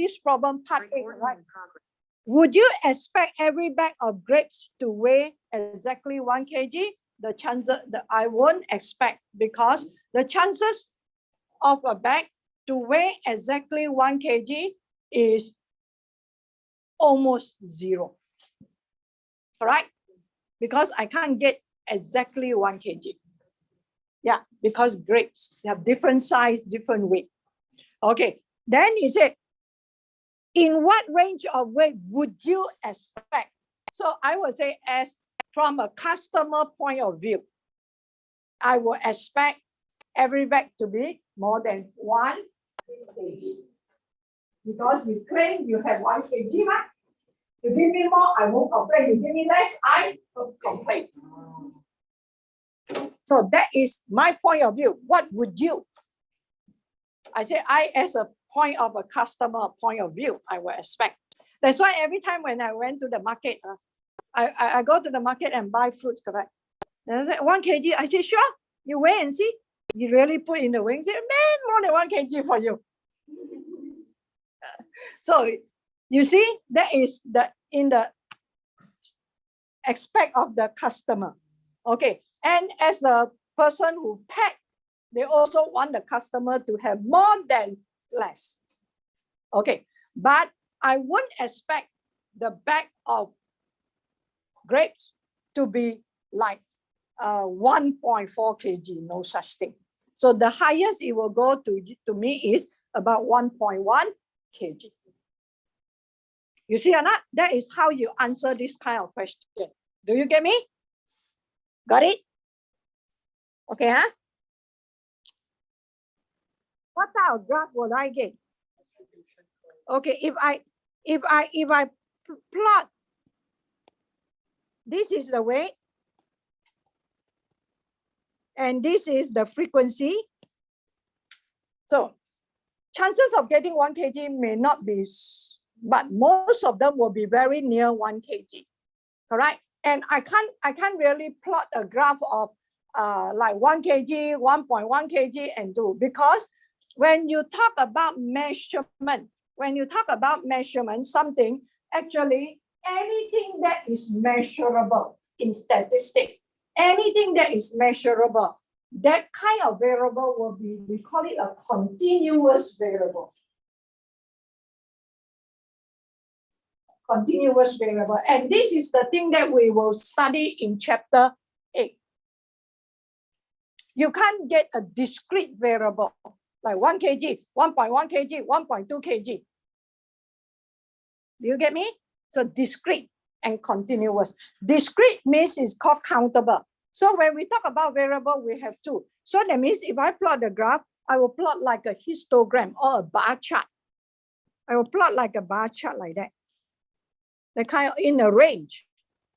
this problem, part A, right? Would you expect every bag of grapes to weigh exactly 1 kg? The chances that I won't expect, because the chances of a bag to weigh exactly 1 kg is almost zero. All right? Because I can't get exactly 1 kg. Yeah, because grapes, they have different size, different weight. Okay, then he said, in what range of weight would you expect? So I would say, as from a customer point of view, I would expect every bag to be more than 1 kg. Because you claim you have 1 kg, right? You give me more, I won't complain. You give me less, I will complain. So that is my point of view. What would you? I say, I, as a point of a customer point of view, I will expect. That's why every time when I went to the market, I go to the market and buy fruits, correct? And I said, 1 kg. I said, sure, you weigh and see. You really put in the weight, man, more than 1 kg for you. So you see, that is in the aspect of the customer. Okay, and as a person who pack, they also want the customer to have more than less. Okay, but I wouldn't expect the bag of grapes to be like 1.4 kg, no such thing. So the highest it will go to me is about 1.1 kg. You see or not? That is how you answer this kind of question. Do you get me? Got it? Okay, huh? What type of graph will I get? Okay, if I plot, this is the weight, and this is the frequency. So chances of getting 1 kg may not be, but most of them will be very near 1 kg. Correct? And I can't really plot a graph of like 1 kg, 1.1 kg and 2, because when you talk about measurement, something, actually anything that is measurable in statistics, anything that is measurable, that kind of variable will be, we call it a continuous variable. Continuous variable. And this is the thing that we will study in chapter 8. You can't get a discrete variable like 1 kg, 1.1 kg, 1.2 kg. Do you get me? So discrete and continuous. Discrete means it's called countable. So when we talk about variable, we have two. So that means if I plot the graph, I will plot like a histogram or a bar chart. I will plot like a bar chart like that. The kind of in a range,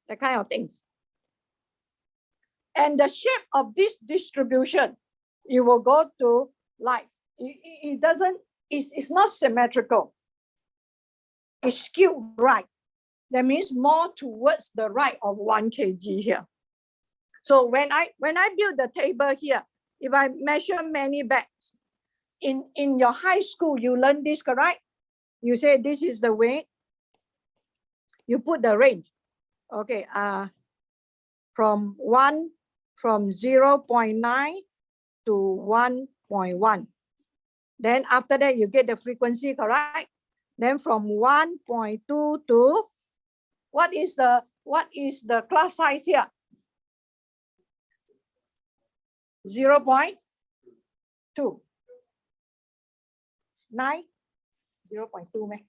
the kind of things. And the shape of this distribution, you will go to like, it doesn't, it's not symmetrical. It's skewed right. That means more towards the right of 1 kg here. So when I build the table here, if I measure many bags, in your high school, you learn this, correct? You say this is the weight. You put the range. Okay, from 0.9 to 1.1. Then after that, you get the frequency, correct? Then from 1.2 to, what is the class size here? 0.2. 9? 0.2, man.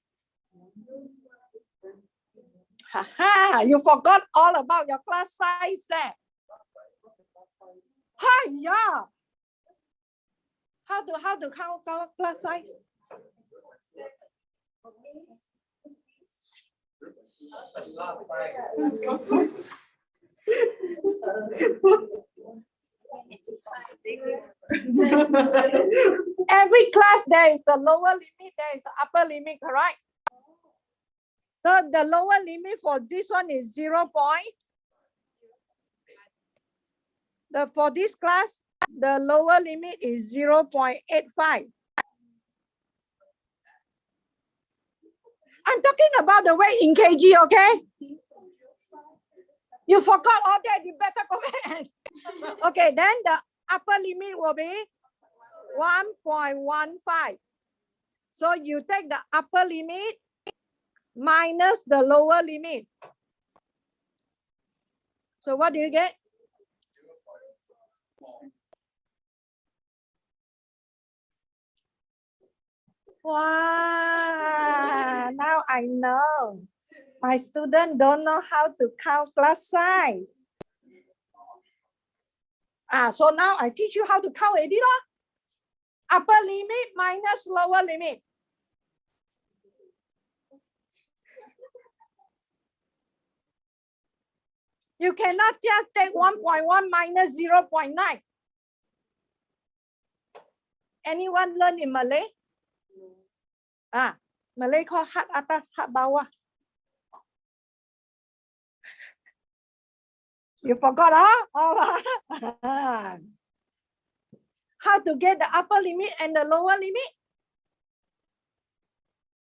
Haha, you forgot all about your class size there. Hi, yeah. How to count class size? Every class there is a lower limit, there is an upper limit, correct? So the lower limit for this one is 0. For this class, the lower limit is 0.85. I'm talking about the weight in kg, okay? You forgot all that, you better comment. Okay, then the upper limit will be 1.15. So you take the upper limit minus the lower limit. So what do you get? Wow, now I know. My student don't know how to count class size. So now I teach you how to count it. Upper limit minus lower limit. You cannot just take 1.1 minus 0.9. Anyone learn in Malay? Malay call hat atas, hat bawah. You forgot, How to get the upper limit and the lower limit?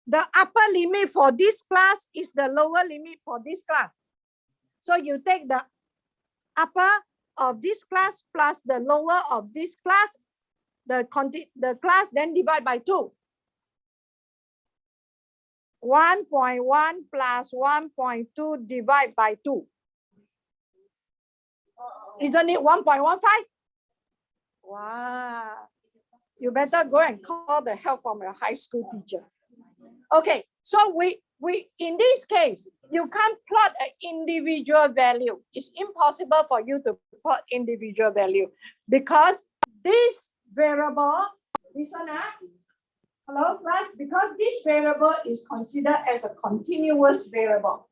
The upper limit for this class is the lower limit for this class. So you take the upper of this class plus the lower of this class, the class, then divide by 2. 1.1 plus 1.2 divided by 2. Isn't it 1.15? Wow. You better go and call the help from your high school teacher. Okay, so we in this case, you can't plot an individual value. It's impossible for you to plot individual value because this variable, this one, hello class, because this variable is considered as a continuous variable.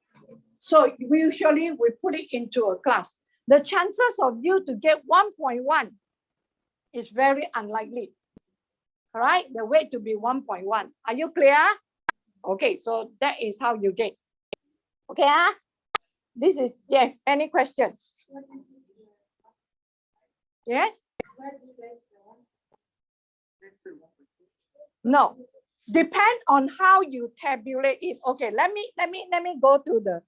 So usually we put it into a class. The chances of you to get 1.1 is very unlikely. All right, the weight to be 1.1. Are you clear? Okay, so that is how you get. Okay, this is, yes, any questions? Yes? No, depend on how you tabulate it. Okay, let me go to the,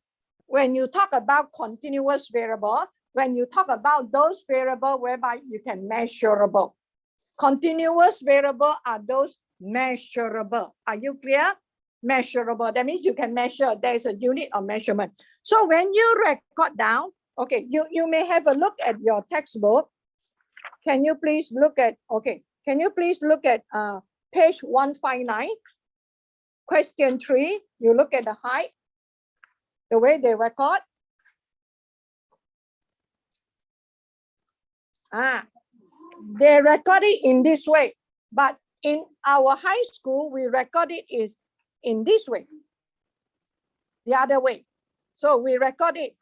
when you talk about continuous variable, when you talk about those variable whereby you can measurable. Continuous variable are those measurable. Are you clear? Measurable. That means you can measure. There is a unit of measurement. So when you record down, okay, you may have a look at your textbook. Can you please look at, okay, can you please look at page 159, question 3. You look at the height, the way they record. They record it in this way, but in our high school, we record it is in this way, the other way. So we record it.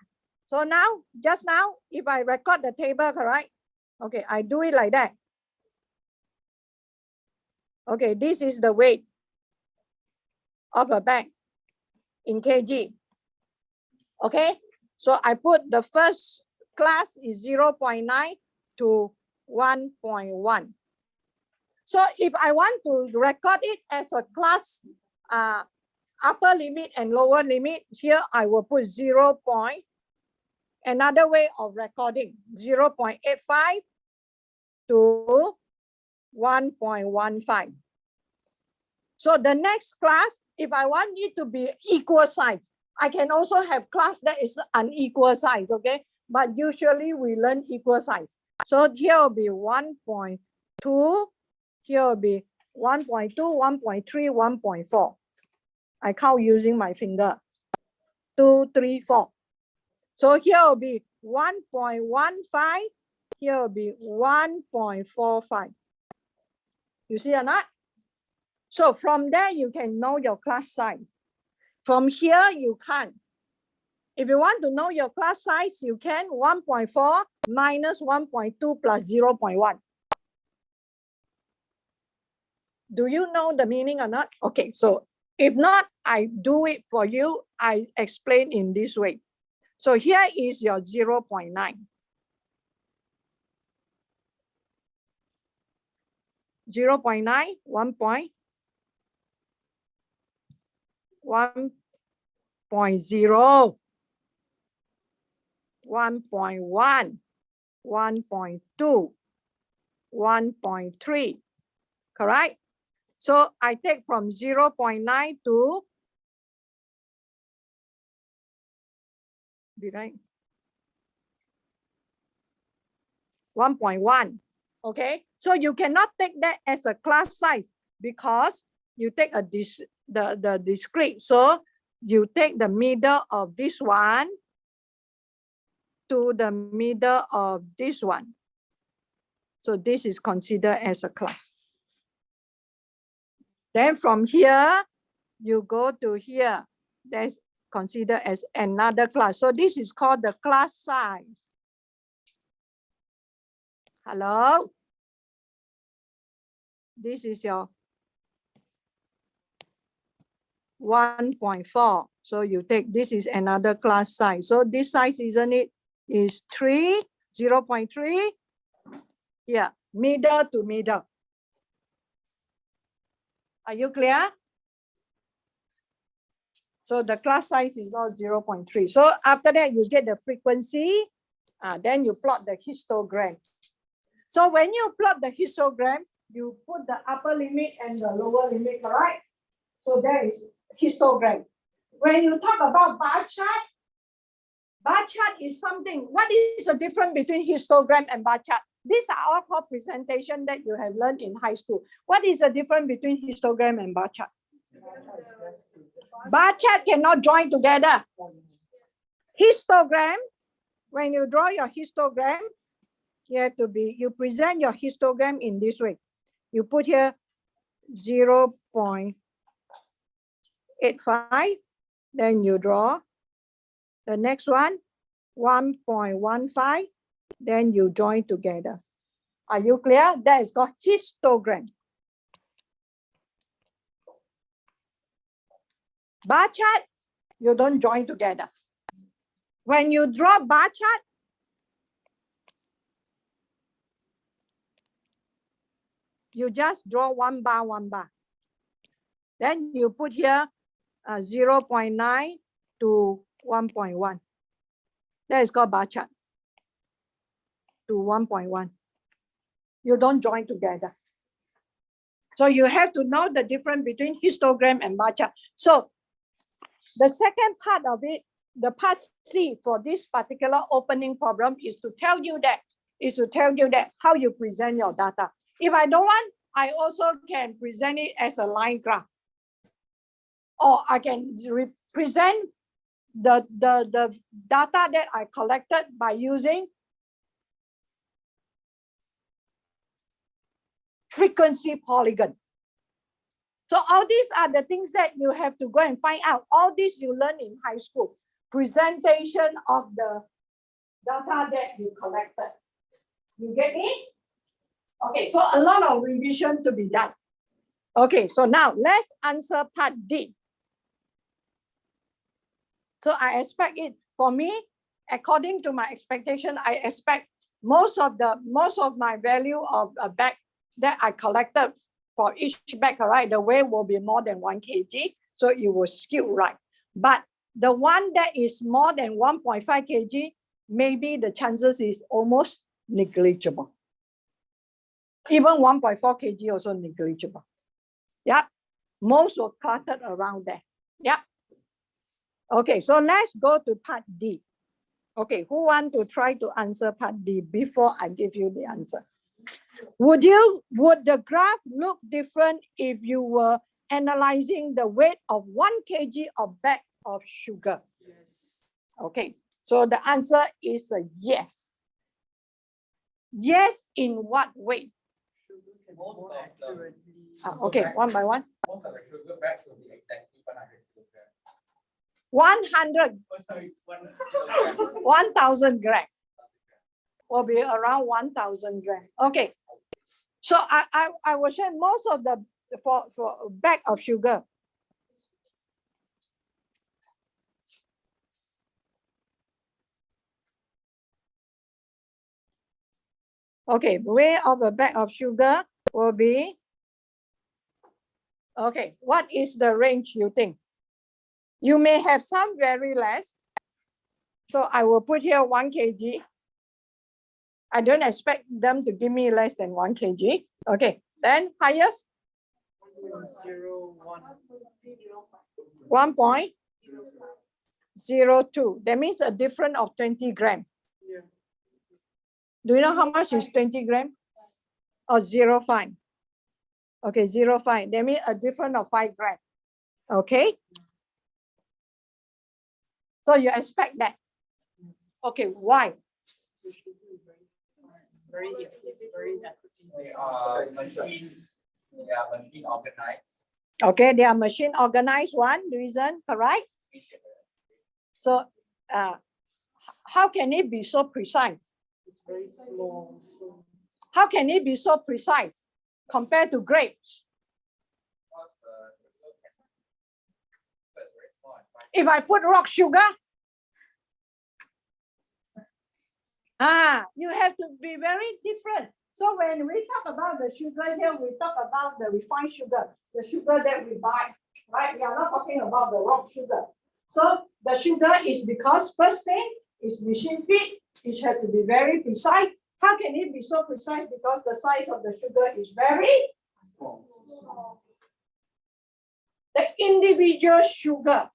So now, just now, if I record the table, correct? Okay, I do it like that. Okay, this is the weight of a bag in kg. Okay, so I put the first class is 0.9 to 1.1. So if I want to record it as a class upper limit and lower limit, here I will put 0. Another way of recording, 0.85 to 1.15. So the next class, if I want it to be equal size, I can also have class that is unequal size, okay? But usually we learn equal size. So here will be 1.2, here will be 1.2, 1.3, 1.4. I count using my finger. 2, 3, 4. So here will be 1.15, here will be 1.45. You see or not? So from there, you can know your class size. From here, you can't. If you want to know your class size, you can 1.4 minus 1.2 plus 0.1. Do you know the meaning or not? Okay, so if not, I do it for you. I explain in this way. So here is your 0.9. 0.9, 1.1, 1.0, 1.1, 1.2, 1.3, correct? So I take from 0.9 to, did I? 1.1, okay? So you cannot take that as a class size because you take the discrete. So you take the middle of this one to the middle of this one. So this is considered as a class. Then from here, you go to here. That's considered as another class. So this is called the class size. Hello? This is your 1.4. So you take, this is another class size. So this size, isn't it, is 3, 0.3. Yeah, middle to middle. Are you clear? So the class size is all 0.3. So after that, you get the frequency. Then you plot the histogram. So when you plot the histogram, you put the upper limit and the lower limit, correct? So there is histogram. When you talk about bar chart is something. What is the difference between histogram and bar chart? These are all called presentation that you have learned in high school. What is the difference between histogram and bar chart? Bar chart cannot join together. Histogram, when you draw your histogram, you present your histogram in this way. You put here 0.85, then you draw. The next one, 1.15, then you join together. Are you clear? That is called histogram. Bar chart, you don't join together. When you draw bar chart, you just draw one bar. Then you put here 0.9 to 1.1. That is called bar chart to 1.1. You don't join together. So you have to know the difference between histogram and bar chart. So the second part of it, the part C for this particular opening problem is to tell you that how you present your data. If I don't want, I also can present it as a line graph. Or I can represent the data that I collected by using frequency polygon. So all these are the things that you have to go and find out. All this you learn in high school. Presentation of the data that you collected. You get me? Okay, so a lot of revision to be done. Okay, so now let's answer part D. So I expect it, for me, according to my expectation, I expect most of my value of a bag that I collected for each bag, right? The weight will be more than 1 kg, so it will skew right. But the one that is more than 1.5 kg, maybe the chances is almost negligible. Even 1.4 kg also negligible. Yeah, most were cluttered around there. Yeah. Okay, so let's go to part D. Okay, who want to try to answer part D before I give you the answer? Would the graph look different if you were analyzing the weight of 1 kg of bag of sugar? Yes. Okay, so the answer is a yes. Yes, in what way? Okay, one by one. Most of the sugar bags will be exactly 100 kilograms. 100. Oh, sorry, 1 kilogram. 1,000 grams. Will be around 1,000 grams. Okay. So I will share most of the for bag of sugar. Okay, weight of a bag of sugar will be, okay, what is the range you think? You may have some very less. So I will put here 1 kg. I don't expect them to give me less than 1 kg. Okay, then highest 1.02. That means a difference of 20 grams. Yeah. Do you know how much is 20 grams? Or 0.5? Okay, 0.5. That means a difference of 5 grams. Okay. So you expect that. Okay, why? Very They are machine organized. Okay, they are machine organized. One reason, correct? So how can it be so precise? It's very small. So How can it be so precise compared to grapes? If I put rock sugar, you have to be very different. So when we talk about the sugar here, we talk about the refined sugar, the sugar that we buy, right? We are not talking about the rock sugar. So the sugar is because first thing is machine feed. It has to be very precise. How can it be so precise? Because the size of the sugar is very small. The individual sugar,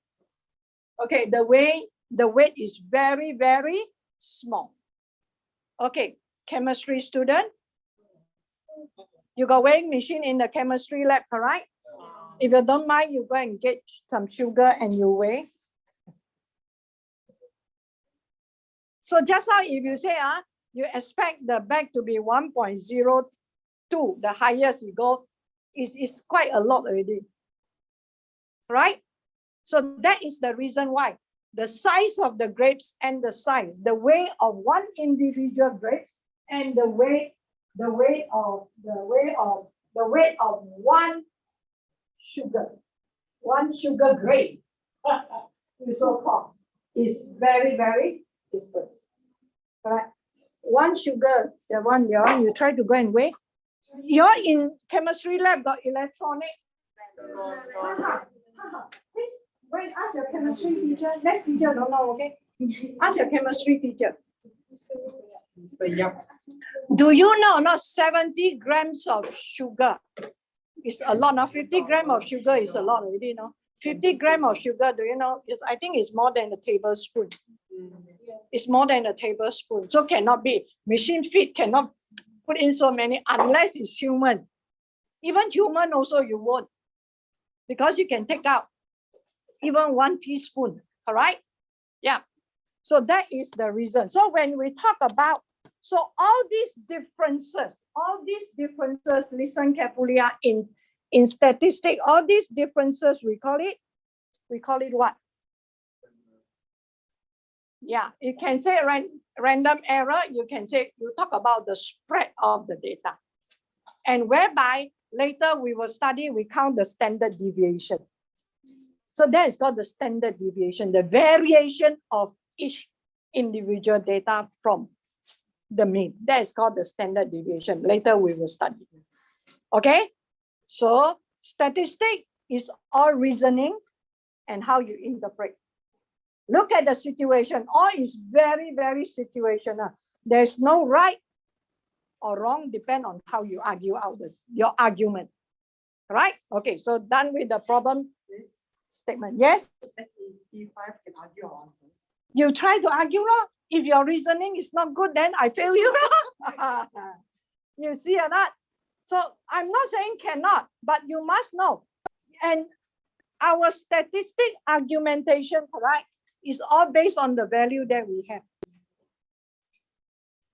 okay, the weight is very, very small. Okay, chemistry student, you got weighing machine in the chemistry lab, correct? If you don't mind, you go and get some sugar and you weigh. So just now, if you say, you expect the bag to be 1.02, the highest you go, is quite a lot already, right? So that is the reason why the size of the grapes and the size, the weight of one individual grapes and the weight of one sugar grape, so called, is very, very different. Correct? One sugar, the one you try to go and weigh. You're in chemistry lab, got electronic. Please go and ask your chemistry teacher. Next teacher don't know, okay? Ask your chemistry teacher. Mr. Yap. Do you know not 70 grams of sugar is a lot? Now 50 grams of sugar is a lot already, no? 50 grams of sugar, do you know? I think it's more than a tablespoon. It's more than a tablespoon. So cannot be. Machine feed cannot put in so many unless it's human. Even human also you won't. Because you can take out even 1 teaspoon, all right? Yeah. So that is the reason. So when we talk about, so all these differences, listen carefully, in statistics, all these differences, we call it what? Yeah, you can say random error. You can say, you talk about the spread of the data. And whereby later we will study, we count the standard deviation. So that is called the standard deviation, the variation of each individual data from the mean. That is called the standard deviation. Later we will study. Okay? So statistics is all reasoning and how you interpret. Look at the situation. All is very, very situational. There's no right or wrong, depend on how you argue out your argument. Right? Okay, so done with the problem statement. Yes? P5 can argue our answers. You try to argue. If your reasoning is not good, then I fail you. You see or not? So I'm not saying cannot, but you must know. And our statistic argumentation, right, is all based on the value that we have.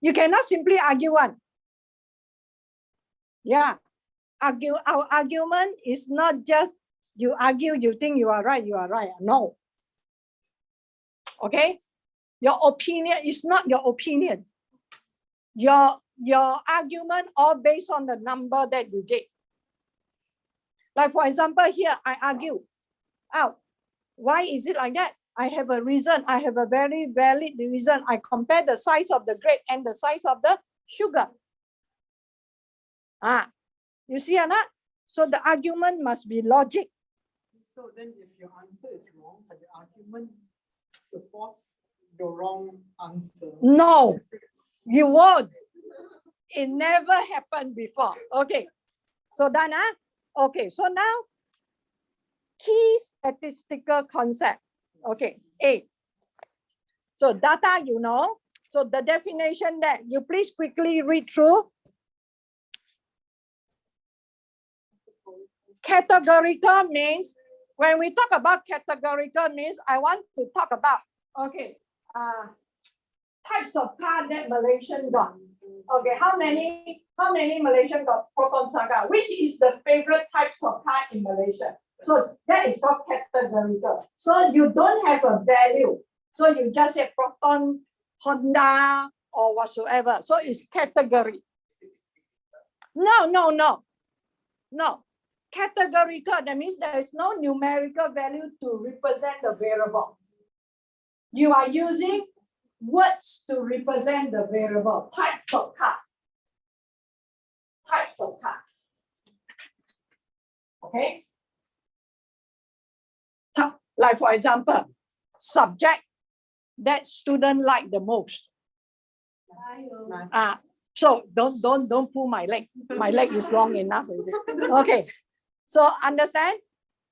You cannot simply argue one. Yeah. Our argument is not just you argue, you think you are right. No. Okay? Your opinion is not your opinion. Your argument all based on the number that you get. Like for example, here I argue out. Why is it like that? I have a reason. I have a very valid reason. I compare the size of the grape and the size of the sugar. You see or not? So the argument must be logic. So then if your answer is wrong, can you your wrong answer. No, You say, you won't. It never happened before. Okay. So done, huh? Okay. So now, key statistical concept. Okay. A. So data, you know. So the definition that you please quickly read through. Categorical means, when we talk about categorical means, I want to talk about, okay, types of car that Malaysian got. Okay, how many Malaysian got Proton Saga? Which is the favorite types of car in Malaysia? So that is called categorical. So you don't have a value. So you just say Proton, Honda, or whatsoever. So it's category. No. Categorical, that means there is no numerical value to represent the variable. You are using words to represent the variable. Types of car. Types of car. Okay. So, like for example, subject that student like the most. Maths. So don't pull my leg. My leg is long enough. Okay. So understand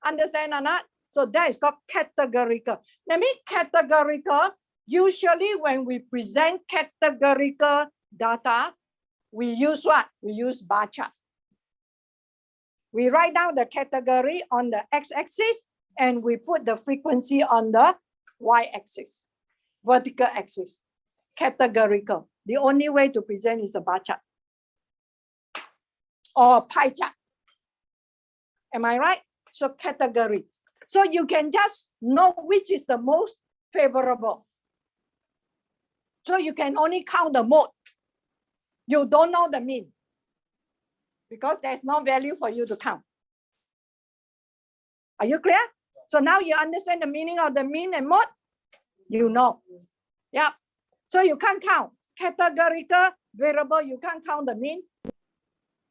or not? So that is called categorical. That means categorical, usually when we present categorical data, we use what? We use bar chart. We write down the category on the x-axis and we put the frequency on the y-axis, vertical axis. Categorical. The only way to present is a bar chart or pie chart. Am I right? So category. So you can just know which is the most favorable. So you can only count the mode. You don't know the mean because there's no value for you to count. Are you clear? So now you understand the meaning of the mean and mode? You know. Yeah. So you can't count. Categorical variable, you can't count the mean.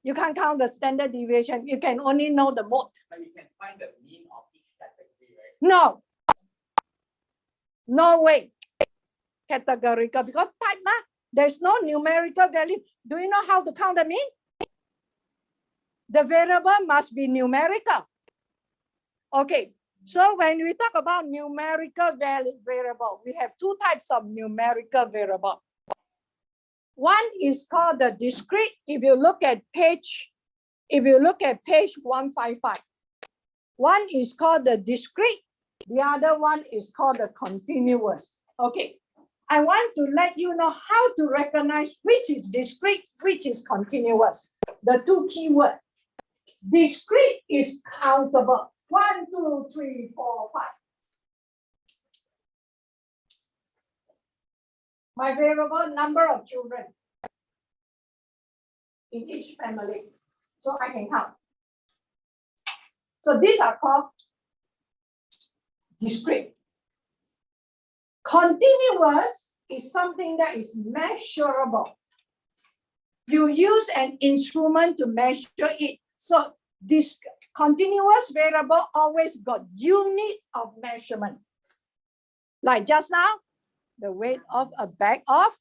You can't count the standard deviation. You can only know the mode. But you can find the mean of each category, right? No. No way. Categorical, because type, there's no numerical value. Do you know how to count the mean? The variable must be numerical. Okay. So when we talk about numerical variable, we have two types of numerical variable. One is called the discrete. If you look at page 155, one is called the discrete. The other one is called the continuous. Okay. I want to let you know how to recognize which is discrete, which is continuous. The two keywords. Discrete is countable. 1, 2, 3, 4, 5. My variable number of children in each family. So I can count. So these are called discrete. Continuous is something that is measurable. You use an instrument to measure it. So this continuous variable always got unit of measurement. Like just now, the weight of a bag of.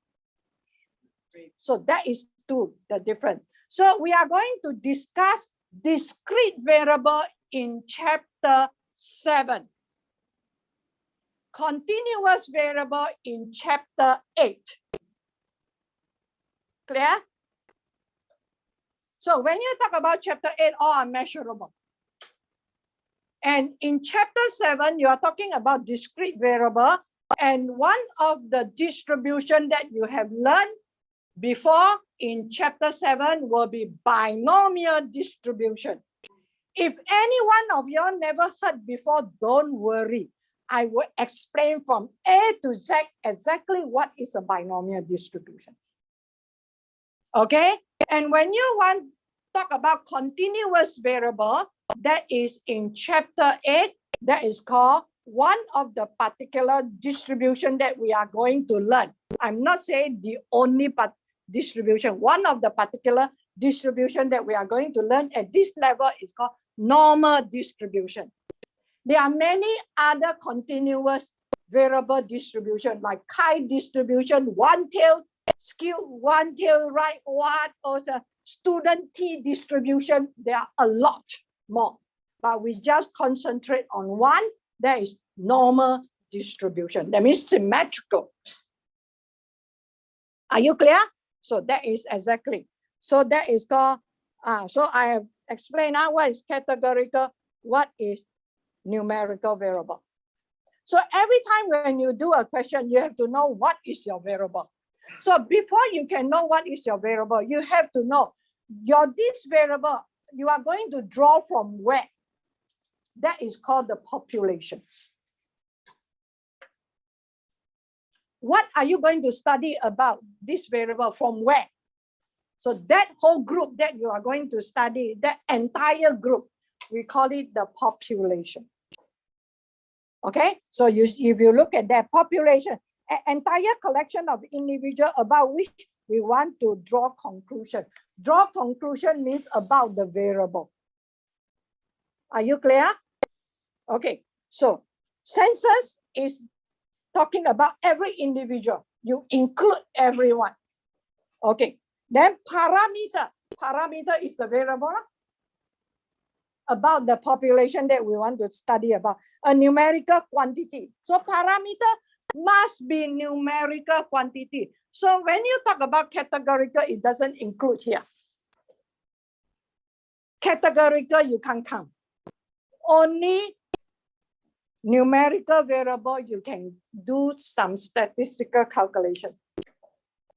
So that is the difference. So we are going to discuss discrete variable in chapter 7. Continuous variable in chapter 8. Clear? So when you talk about chapter 8, all are measurable. And in chapter 7, you are talking about discrete variable. And one of the distribution that you have learned before in chapter 7 will be binomial distribution. If any one of you never heard before, don't worry. I will explain from A to Z exactly what is a binomial distribution. Okay? And when you want to talk about continuous variable, that is in chapter 8, that is called one of the particular distribution that we are going to learn. I'm not saying the only distribution. One of the particular distribution that we are going to learn at this level is called normal distribution. There are many other continuous variable distribution, like chi-distribution, one tail skew, one tail right, what also student t distribution. There are a lot more, but we just concentrate on one. That is normal distribution. That means symmetrical. Are you clear? So that is exactly. So that is called. So I have explained now what is categorical, what is numerical variable. So every time when you do a question, you have to know what is your variable. So before you can know what is your variable, you have to know this variable, you are going to draw from where? That is called the population. What are you going to study about this variable from where? So that whole group that you are going to study, that entire group, we call it the population. Okay, so if you look at that population, an entire collection of individuals about which we want to draw conclusion. Draw conclusion means about the variable. Are you clear? Okay, so census is talking about every individual. You include everyone. Okay, then parameter. Parameter is the variable about the population that we want to study about. A numerical quantity. So parameter must be numerical quantity. So when you talk about categorical, it doesn't include here. Categorical, you can't count. Only numerical variable, you can do some statistical calculation.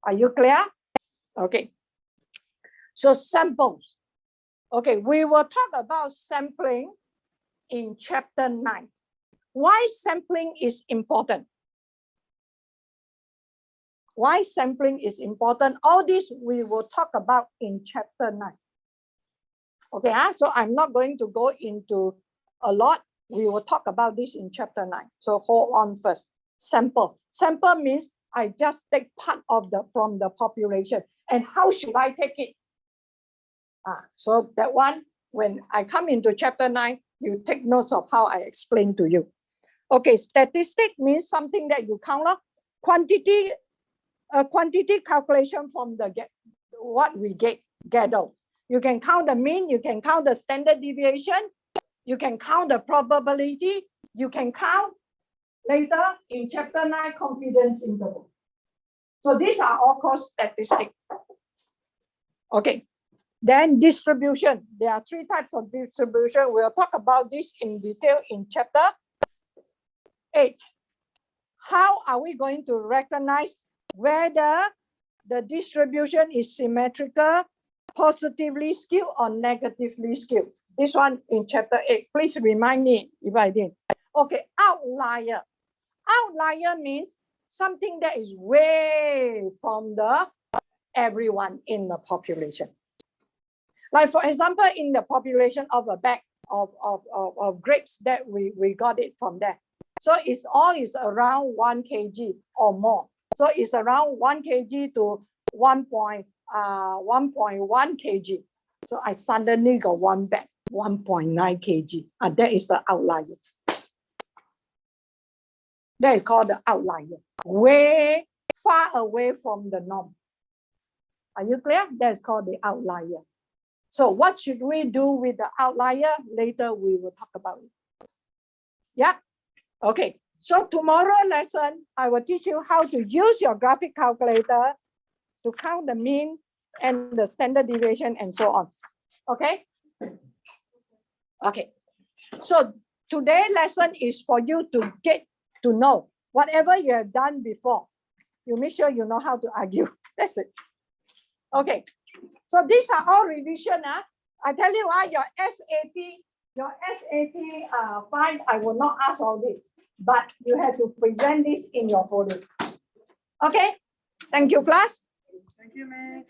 Are you clear? Okay. So samples. Okay, we will talk about sampling in chapter 9. Why sampling is important? Why sampling is important? All this we will talk about in chapter 9. Okay, so I'm not going to go into a lot. We will talk about this in chapter 9. So hold on first. Sample. Sample means I just take part of from the population. And how should I take it? So that one, when I come into chapter 9, you take notes of how I explain to you. Okay, statistic means something that you count up. Quantity, quantity calculation from the what we gather. You can count the mean, you can count the standard deviation, you can count the probability, you can count later in chapter 9 confidence interval. So these are all called statistics. Okay. Then distribution. There are 3 types of distribution. We'll talk about this in detail in chapter 8. How are we going to recognize whether the distribution is symmetrical, positively skewed, or negatively skewed? This one in chapter 8. Please remind me if I didn't. Okay, outlier. Outlier means something that is way from the everyone in the population. Like for example, in the population of a bag of grapes that we got it from there. So it's all is around 1 kg or more. So it's around 1 kg to 1.1 kg. So I suddenly got one bag, 1.9 kg. And that is the outlier. That is called the outlier. Way far away from the norm. Are you clear? That is called the outlier. So what should we do with the outlier? Later we will talk about it. Yeah. Okay. So tomorrow lesson, I will teach you how to use your graphic calculator to count the mean and the standard deviation and so on. Okay. Okay. So today's lesson is for you to get to know whatever you have done before. You make sure you know how to argue. That's it. Okay. So these are all revision. I tell you, your SAT 5, I will not ask all this, but you have to present this in your folder. Okay. Thank you, class. Thank you, Miss.